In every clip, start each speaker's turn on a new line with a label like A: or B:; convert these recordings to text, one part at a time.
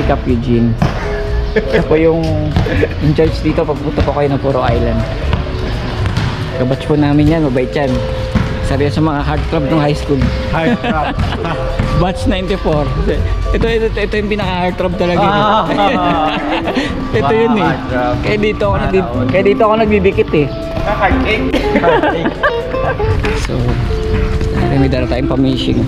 A: Cap Eugene. Siya po yung in charge dito pagpunta po kayo ng Puro Island. Kabatch po namin yan, mabait yan. Sabi sa mga heartthrob ng high school.
B: Heartthrob.
A: Batch 94. Ito yung pinaka-heartthrob talaga. Ito yun eh. Kaya dito ako nagbibikit eh.
B: Heartache.
A: So, may dala tayong pamishing.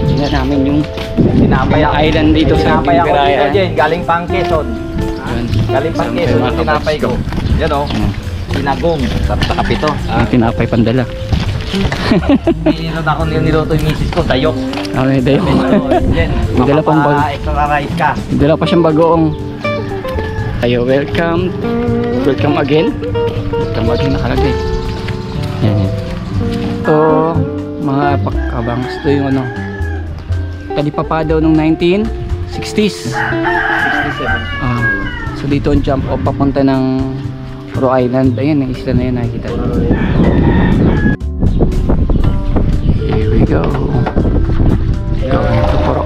A: Tingnan namin yung
B: Tinapay
A: island dito sa Biberaya.
B: Galing pang Quezon. Galing pang Quezon yung tinapay ko. Yan o. Sinagong. Sarap sa kapito.
A: Yung tinapay pandala.
B: Niluto yung misis ko. Dayok.
A: Okay, dayok. Dala pang bago.
B: Extra rice ka.
A: Dala pa siyang bagoong. Ayo, welcome. Welcome again. Welcome again nakalagay. Yan. Ito, mga pagkabangs. Ito yung ano. Talipapa daw nung 1960s.
B: 67.
A: So dito ang jump off papunta ng Puro Island. Ayan, ang isla na yan nakikita. Here we go. Going to Puro.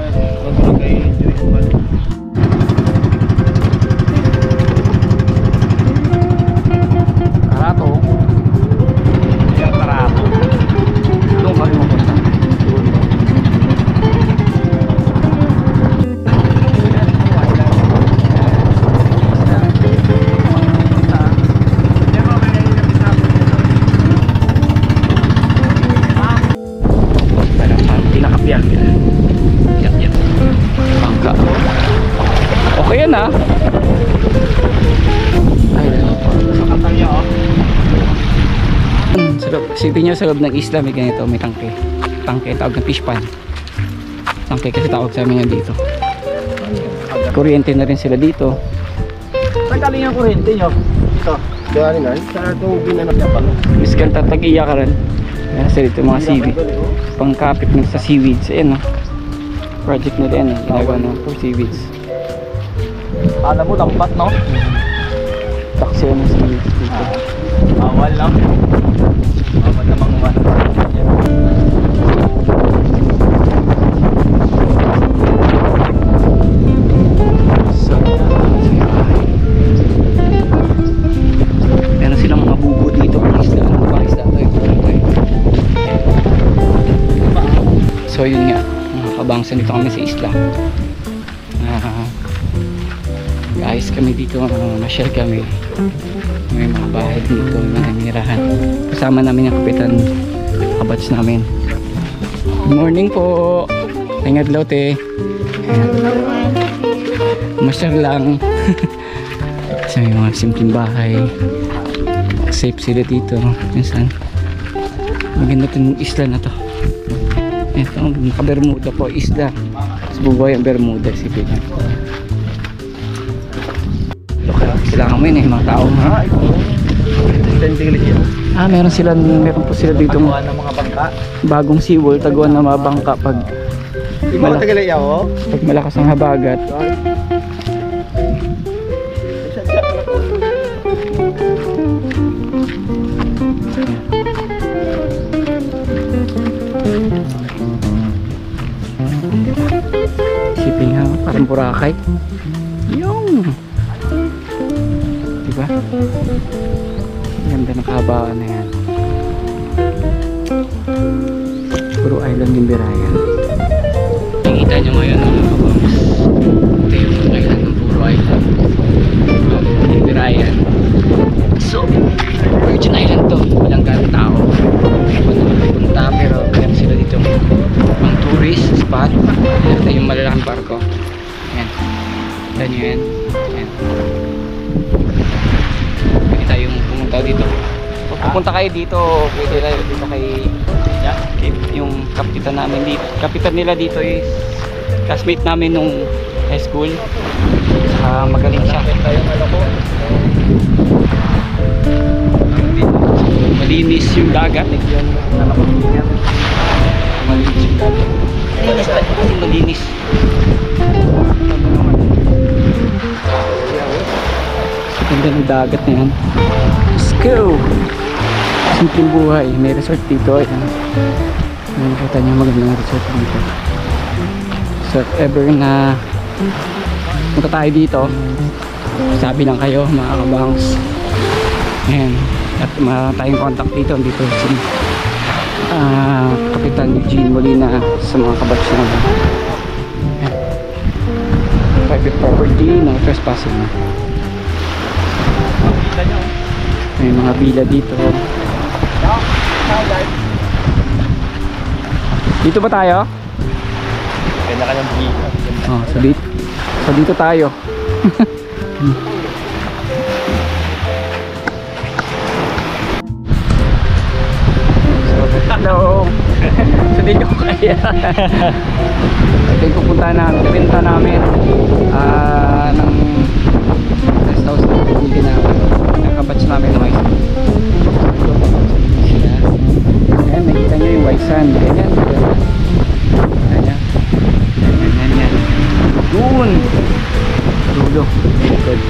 A: Karato.
B: Yung Karato.
A: Doon kami mapunta. Okay yan ah. Isipin nyo sa loob ng isla may ganito, may tangke. Tangke, tawag na fish pan. Tangke kasi tawag sa amin yan dito. Kuryente na rin sila dito.
B: Saan galing ang kuryente nyo? Ito. Galing na? Sa tubig na napapalo.
A: Miskan tatag-iya ka rin. Yan sa dito mga seaweed. Pangkapit nila sa seaweeds. Ayan oh. Project nila yan eh. Ginagawa na for seaweeds.
B: Alam mo, lampat no?
A: Taksi yan ng seaweeds dito.
B: Bawal lang. Bawal namang umano.
A: So, meron silang mga bubo dito. Mga isla. Mga isla ito. So yun nga. Kabangsan dito kami sa isla. Guys, kami dito. Masyal kami. May mga bahay dito, may mga nirahan. Kasama namin yung kapitan, kabats namin. Good morning po. Tingad lote. Masyal lang. So may mga simpleng bahay. Safe sila dito. Minsan maganda itong isla na to. Ito, naka-Bermuda po, isla. Sa buhay ang Bermuda, sipin nyo. Kailangan mo yun eh, mga tao. Meron po sila dito
B: Taguan ng mga bangka.
A: bagong seawall, taguan na mga bangka pag malakas ang habagat. Isipin nga, parang Boracay. Yung diba? Ganda ng kahabaan na yan. Puro Island yung Biberaya. Nakikita nyo ngayon mga kabangs. Ito yung island ng Puro Island. Biberaya. So, Virgin Island to. Walang ganang tao. Punta pero meron sila dito pang tourist spot. Ito yung malalaking barko. Ayan. Ito nyo yan. Ayan. Pwede tayong pumunta dito. Pag pupunta kayo dito, pwede tayo dito kay yung kapitan namin dito. Kapitan nila dito is classmate namin nung high school. Magaling siya. Malinis yung dagat. Malinis yung dagat. Malinis. Ganda ng dagat na yan. Let's go! Simpleng buhay. May resort dito. Ayan. Nakikita niyo magandang resort dito. So if ever na punta tayo dito, sabi lang kayo mga kabangs. Ayan. At meron tayong contact dito. Dito si Kapitan Eugene Molina sa mga kabatch namin. Ayan. Private property, no trespassing. May mga villa dito. Dito ba tayo?
B: Kanya ka ng villa.
A: Oh, so dito tayo. Hello. So dito kaya. Ito yung pupunta namin ng rest house na pupunta namin. Nakabatch namin ng white sand. Ayan, nakita nyo yung white sand. Ganyan. Ganyan. Ganyan. Doon. Dulo. Good.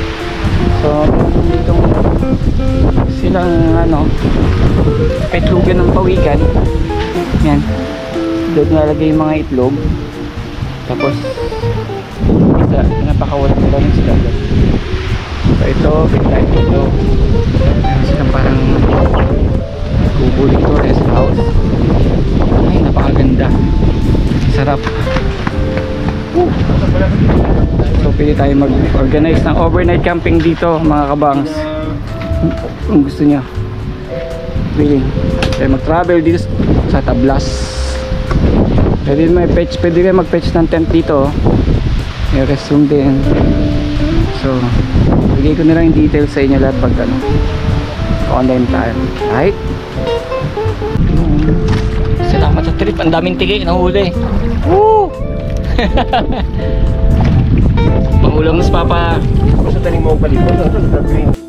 A: So, dito silang petlugan ng pawikan. Yan. Doon nalagay yung mga itlog. Tapos isa, napakawalan nila ng sila. So ito, pintahin dito. Meron silang parang kubo dito, rest house. Ay, napakaganda. Sarap. So pwede tayo mag-organize ng overnight camping dito mga kabangs. Kung gusto nyo, pwede tayo mag-travel dito sa Tablas. Pwede kayo mag-fetch ng tent dito. May restroom din. So bigay ko na lang yung details sa inyo lahat pag online tayo. Right? Salamat sa trip. Ang daming tigi nahuli. Woo! Pangulam mas papa.
B: Gusto taning mo palipot.